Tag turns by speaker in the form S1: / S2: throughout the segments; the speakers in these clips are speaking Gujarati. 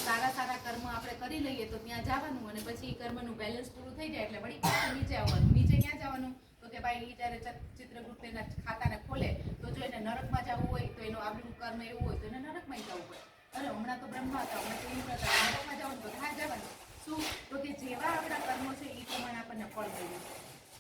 S1: સારા સારા કર્મ આપણે કરી લઈએ તો ત્યાં જવાનું અને પછી કર્મનું બેલેન્સ પૂરું થઈ જાય એટલે વળી પાછું નીચે આવવાનું. નીચે ક્યાં જવાનું? તો કે ભાઈ જ્યારે ચિત્રગુપ્ત એના ખાતાને ખોલે તો જો એને નરકમાં જવું હોય તો એનું આગલું કર્મ એવું હોય તો એને નરકમાં જવું પડે. અરે હમણાં તો બ્રહ્મા હતા, હમણાં તો ઇન્દ્ર હતા, નરકમાં જવાનું તો હા જવાનું. શું? તો કે જેવા આપણા કર્મો છે એ પ્રમાણે આપણને ફળ મળ્યું.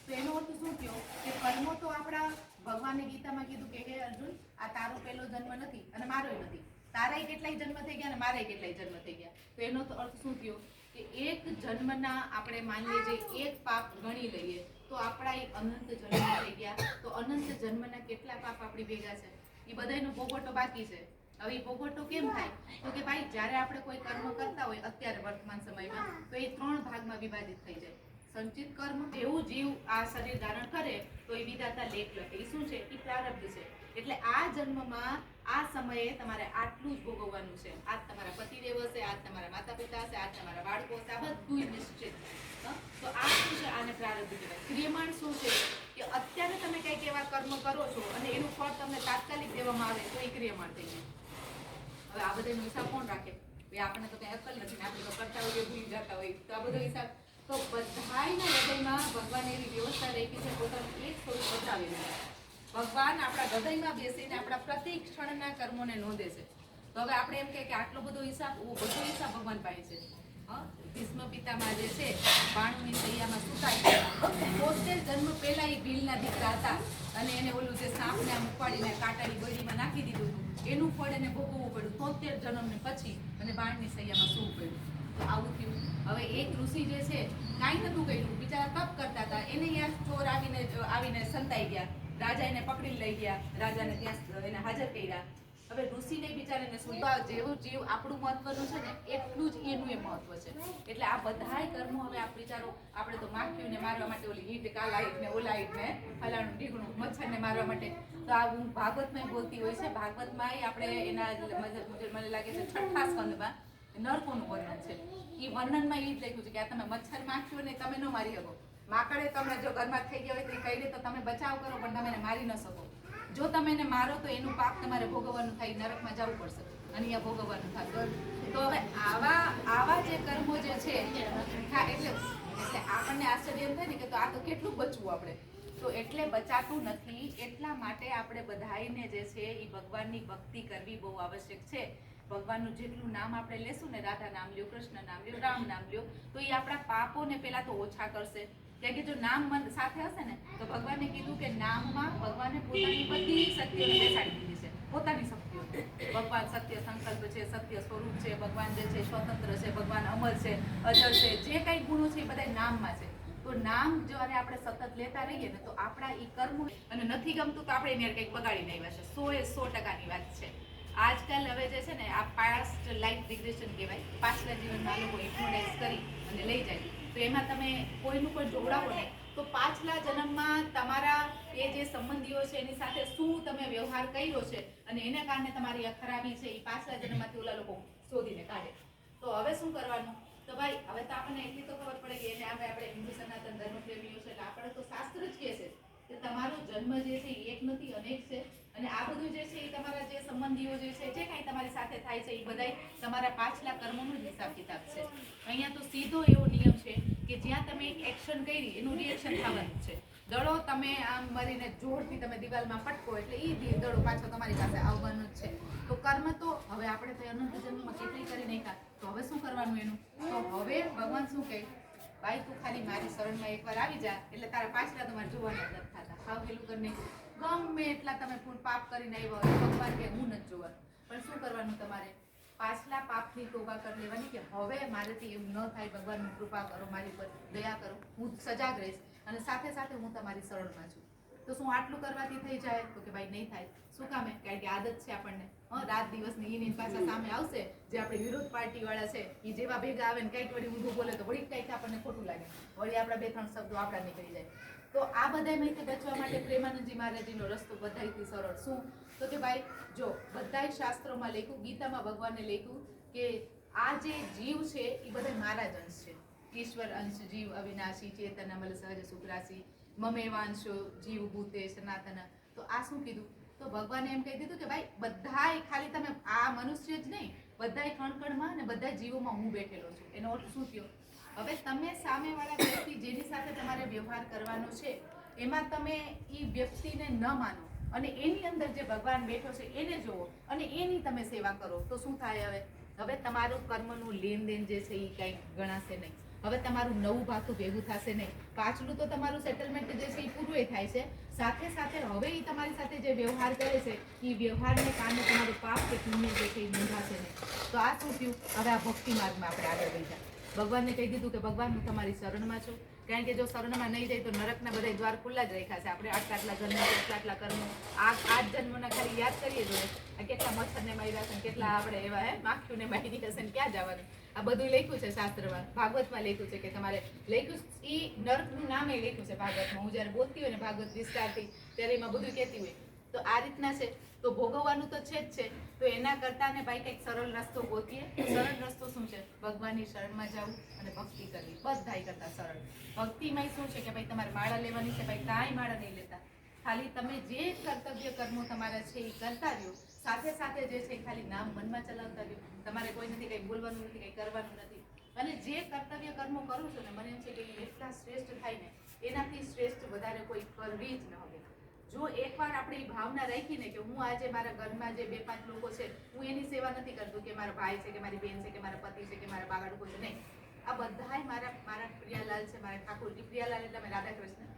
S1: તો એનો અર્થ શું થયો કે કર્મો તો આપણા ભગવાને ગીતામાં કીધું કે હે અર્જુન, આ તારો પહેલો જન્મ નથી અને મારોય નથી. તારાય કેટલાય જન્મ થઈ ગયા અને મારાય કેટલાય જન્મ થઈ ગયા. તો એનો તો અર્થ શું થયો કે એક જન્મના આપણે માનીએ જે એક પાપ ગણી લઈએ તો આપણા એક અનંત જન્મ થઈ ગયા. તો અનંત જન્મના કેટલા પાપ આપણી ભેગા છે એ બધાનો ભોગવટો બાકી છે. હવે એ ભોગવટો કેમ થાય? તો કે ભાઈ જ્યારે આપણે કોઈ કર્મ કરતા હોય અત્યારે વર્તમાન સમયમાં તો એ 3 ભાગમાં વિભાજિત થઈ જાય. સંચિત કર્મ, જેવું જીવ આ શરીર ધારણ કરે તો એ વિધાતા લેખ લખે. એ શું છે? એ પ્રારબ્ધ છે. એટલે આ જન્મમાં આ સમયે તમારે આટલું જ ભોગવવાનું છે. આજ તમારા પતિદેવ હશે, આજ તમારા માતા પિતા હશે, આજ તમારા બાળકો હશે, આ બધું નિશ્ચિત. તો આ શું છે? આને પ્રારબ્ધ કહેવાય. ક્રિયમાણ શું છે? કે અત્યારે તમે કંઈક એવા કર્મ કરો છો અને એનું ફળ તમને તાત્કાલિક દેવામાં આવે તો એ ક્રિયમાણ થઈ જાય. હવે આ બધાનો હિસાબ કોણ રાખે? ભાઈ આપણને તો કઈ અક્કલ નથી, આપણે તો કરતા હોઈએ, ભૂલી જતા હોય. તો આ બધો હિસાબ તો બધાયના હૃદયમાં ભગવાને એવી વ્યવસ્થા રાખી છે, પોતાનું એક સ્વરૂપ બતાવેલું છે. ભગવાન આપણા હૃદયમાં બેસીને આપણા પ્રતિ ક્ષણના કર્મોને નોંધે છે. તો હવે આપણે એમ કહીએ કે આટલો બધો હિસાબ ભગવાન પાસે છે. ભીષ્મ પિતામાં જે છે 92ની સૈયામાં સુતાઈ પોતે જન્મ પહેલા એ ભીલના દીકરા હતા અને એને ઓલું જે સાપને આમ ઉપાડીને કાંટાની ગોળીમાં નાખી દીધું હતું એનું ફળ એને ભોગવવું પડ્યું 73 જન્મને પછી અને 92ની સૈયામાં સૂવું પડ્યું. તો આવું થયું. હવે એક ઋષિ જે છે કાંઈ નતું કર્યું, બિચારા તપ કરતા હતા, એને અહીંયા ચોર આવીને સંતાઈ ગયા. રાજા એને પકડી લઈ ગયા, રાજાને ત્યાં એને હાજર કર્યા. હવે ઋષિને બિચારાને શું, જેવું જીવ આપણું મહત્વનું છે ને એટલું જ એનું એ મહત્વ છે. એટલે આ બધાય કર્મો હવે આપ વિચારો, આપણે તો માખીઓને મારવા માટે ઓલી ઈટ કાલાઈટ ને ઓલાઈટ ને ફલાણું ઢીકણું મચ્છરને મારવા માટે તો આ હું ભાગવતમાં બોલતી હોય છે. ભાગવતમાં આપણે એના મને લાગે છે 6ઠ્ઠા સ્કંદમાં નરકોનું વર્ણન છે. એ વર્ણનમાં એ જ લખ્યું છે કે આ તમે મચ્છર માખ્યો ને તમે ન મારી શકો. માકડે તમને જો ઘરમાં થઈ ગયા હોય તો એ કહી દે તો તમે બચાવ કરો પણ તમે એને મારી ન શકો. જો તમે એને મારો તો એનું પાપ તમારે ભોગવવાનું થાય, નરકમાં જવું પડશે અને અહીંયા ભોગવવાનું થશે. તો હવે આવા જે કર્મો જે છે એટલે આપણને આશ્ચર્ય એમ થાય ને કે તો આ તો કેટલું બચવું આપણે. તો એટલે બચાતું નથી. એટલા માટે આપણે બધાઈને જે છે એ ભગવાનની ભક્તિ કરવી બહુ આવશ્યક છે. ભગવાનનું જેટલું નામ આપણે લેશું ને, રાધા નામ લ્યો, કૃષ્ણ નામ લ્યો, રામ નામ લ્યો, તો એ આપણા પાપોને પેલા તો ઓછા કરશે. કેમ કે જો નામ મન સાથે હશે ને તો ભગવાને કીધું કે નામમાં ભગવાને પોતાની બધી શક્તિઓને બેસાડી દીધી છે, પોતાની શક્તિઓ. ભગવાન સત્ય સંકલ્પ છે, સત્ય સ્વરૂપ છે, ભગવાન જે છે સ્વતંત્ર છે, ભગવાન અમર છે, અજર છે, જે કઈ ગુણો છે એ બધા નામમાં છે. તો નામ જ્યારે આપણે સતત લેતા રહીએ ને તો આપણા ઈ કર્મ અને નથી ગમતું તો આપણે એને કંઈક બગાડીને આવ્યા છે. 100% વાત છે. આજકાલ હવે જે છે ને આ પાસ્ટ લાઈફ રિગ્રેશન કહેવાય. પાછલા જીવનમાં લોકો હિપ્નોટાઇઝ કરી અને લઈ જાય. તો એમાં તમે કોઈનું પણ જોડાવો ને તો પાછલા જન્મમાં તમારા એ જે સંબંધીઓ છે એની સાથે શું તમે વ્યવહાર કર્યો છે અને એના કારણે તમારી આ ખરાબી છે એ પાછલા જન્મમાંથી ઓલા લોકો શોધીને કાઢે. તો હવે શું કરવાનું? તો ભાઈ હવે તો આપણને એટલી તો ખબર પડે કે એને આપણે હિન્દુ સનાતન ધર્મ પ્રેમીઓ છે એટલે આપણે તો શાસ્ત્ર જ કહે છે કે તમારો જન્મ જે છે એ એક નથી અનેક છે અને આ બધું જે છે એ તમારા જે સંબંધીઓ જે છે જે કાંઈ તમારી સાથે થાય છે એ બધાય તમારા પાછલા કર્મોનો જ હિસાબ કિતાબ છે. અહીંયા તો સીધો એવો નિયમ છે કે જ્યાં તમે એક એક્શન કરી એનું રિએક્શન થવાનું છે. દડો તમે આમ મરીને જોરથી તમે દિવાલમાં ફટકો એટલે એ દડો પાછો તમારી પાસે આવવાનું જ છે. તો કર્મ તો હવે આપણે તો અનંત જન્મમાં કેટલી કરી નાખ્યા. તો હવે શું કરવાનું એનું? તો હવે ભગવાન શું કહે, ભાઈ તું ખાલી મારી શરણમાં એકવાર આવી જા એટલે તારા પાછલા તમારે જોવાના જ નથી થતા. હાવ પેલું કરીને ગમે એટલા તમે પાપ કરીને આવ્યા હોય ભગવાન કે હું નથી જોવાનું. પણ શું કરવાનું તમારે? પાછલા પાપની તોબા કરી લેવાની કે હવે મારેથી એવું ન થાય, ભગવાનની કૃપા કરો, મારી પર દયા કરો, હું સજાગ રહીશ અને સાથે સાથે હું તમારી શરણમાં છું. તો શું આટલું કરવાથી થઈ જાય? તો કે ભાઈ નહીં થાય. શું કામે? કારણ કે આદત છે આપણને. રાત દિવસની એની પાછા સામે આવશે જે આપણે વિરોધ પાર્ટી વાળા છે એ જેવા ભેગા આવે ને કંઈક વળી ઊંધું બોલે તો વળી કંઈક આપણને ખોટું લાગે, વળી આપણા 2-3 શબ્દો આપણા નીકળી જાય. તો આ બધામાંથી બચવા માટે પ્રેમાનંદજી મહારાજજીનો રસ્તો બધાયથી સરળ. શું? તો કે ભાઈ જો બધાય શાસ્ત્રોમાં લખ્યું, ગીતામાં ભગવાને લખ્યું કે આ જે જીવ છે એ બધા મારા જ અંશ છે. ઈશ્વર અંશ જીવ અવિનાશી ચેતન અમલ સહજ સુખરાશી મમેવાંશો જીવ ભૂતે સનાતન. તો આ શું કીધું? તો ભગવાને એમ કહી દીધું કે ભાઈ બધાય ખાલી તમે આ મનુષ્ય જ નહીં બધાય કણકણમાં અને બધા જીવોમાં હું બેઠેલો છું. એનો અર્થ શું થયો? હવે તમે સામેવાળા વ્યક્તિ જેની સાથે તમારે વ્યવહાર કરવાનો છે એમાં તમે એ વ્યક્તિને ન માનો અને એની અંદર જે ભગવાન બેઠો છે એને જુઓ અને એની તમે સેવા કરો તો શું થાય? હવે તમારું કર્મનું લેનદેન જે છે એ કંઈ ગણાશે નહીં. હવે તમારું નવું ભાતું ભેગું થશે નહીં. પાછલું તો તમારું સેટલમેન્ટ જે છે એ પૂરું થાય છે. સાથે સાથે હવે એ તમારી સાથે જે વ્યવહાર કરે છે એ વ્યવહારને કારણે તમારું પાપ કે પુણ્ય જે છે એ નોંધાશે નહીં. તો આ શું થયું? હવે આ ભક્તિ માર્ગમાં આપણે આગળ વધ્યા. ભગવાનને કહી દીધું કે ભગવાન હું તમારી શરણમાં છું. કારણ કે જો શરણમાં નહીં જાય તો નરકના બધા દ્વાર ખુલ્લા જ રાખ્યા છે. આપણે આટલા જન્મ આટલા કર્મો આ જન્મના ખાલી યાદ કરીએ જોઈએ આ કેટલા મચ્છરને માર્યા છે, કેટલા આપણે એવા માખીઓને મારી હશે ને ક્યાં જવાનું. આ બધું લખ્યું છે શાસ્ત્રમાં, ભાગવતમાં લખ્યું છે કે તમારે લખ્યું એ નર્કનું નામે લખ્યું છે ભાગવતમાં. હું જ્યારે બોલતી હોય ને ભાગવત વિસ્તારથી ત્યારે એમાં બધું કહેતી હોય. તો આ રીતના છે. તો ભોગવવાનું તો છે જ છે. તો એના કરતા ને ભાઈ કંઈક સરળ રસ્તો ગોતીએ. સરળ રસ્તો શું છે? ભગવાનની શરણમાં જવું અને ભક્તિ કરવી. બધાય કરતા સરળ. ભક્તિમાં શું છે કે ભાઈ તમારે માળા લેવાની છે, ભાઈ કાંઈ માળા નહીં લેતા. ખાલી તમે જે કર્તવ્ય કર્મો તમારા છે એ કરતા રહ્યો. સાથે સાથે જે છે ખાલી નામ મનમાં ચલાવતા રહ્યો. તમારે કોઈ નથી કંઈ બોલવાનું નથી, કંઈ કરવાનું નથી. અને જે કર્તવ્ય કર્મો કરું છું ને મને એમ છે કે એ એટલા શ્રેષ્ઠ થાય ને એનાથી શ્રેષ્ઠ વધારે કોઈ કરવી જ ન હવે. જો એકવાર આપણે એ ભાવના રાખીને કે હું આજે મારા ઘરમાં જે 2-5 લોકો છે હું એની સેવા નથી કરતો કે મારા ભાઈ છે કે મારી બેન છે કે મારા પતિ છે કે મારા બાળકો છે, નહીં. આ બધાય મારા પ્રિયાલાલ છે, મારા ઠાકોરજી. પ્રિયાલાલ એટલે અમે રાધા કૃષ્ણ,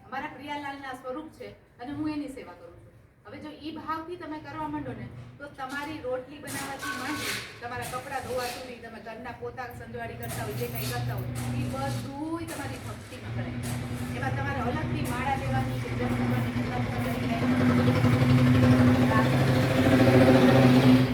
S1: અમારા પ્રિયાલાલના સ્વરૂપ છે અને હું એની સેવા કરું છું. હવે જો એ ભાવથી તમે કરવા માંડો ને તો તમારી રોટલી બનાવવાથી માંડી તમારા કપડાં ધોવા સુધી તમે ઘરના પોતા સંજવાળી કરતા હોય, જે કંઈ કરતા હોય એ બધું તમારી ભક્તિમાં કરે. એમાં તમારે અલગથી માળા લેવાની કે જપ કરવાની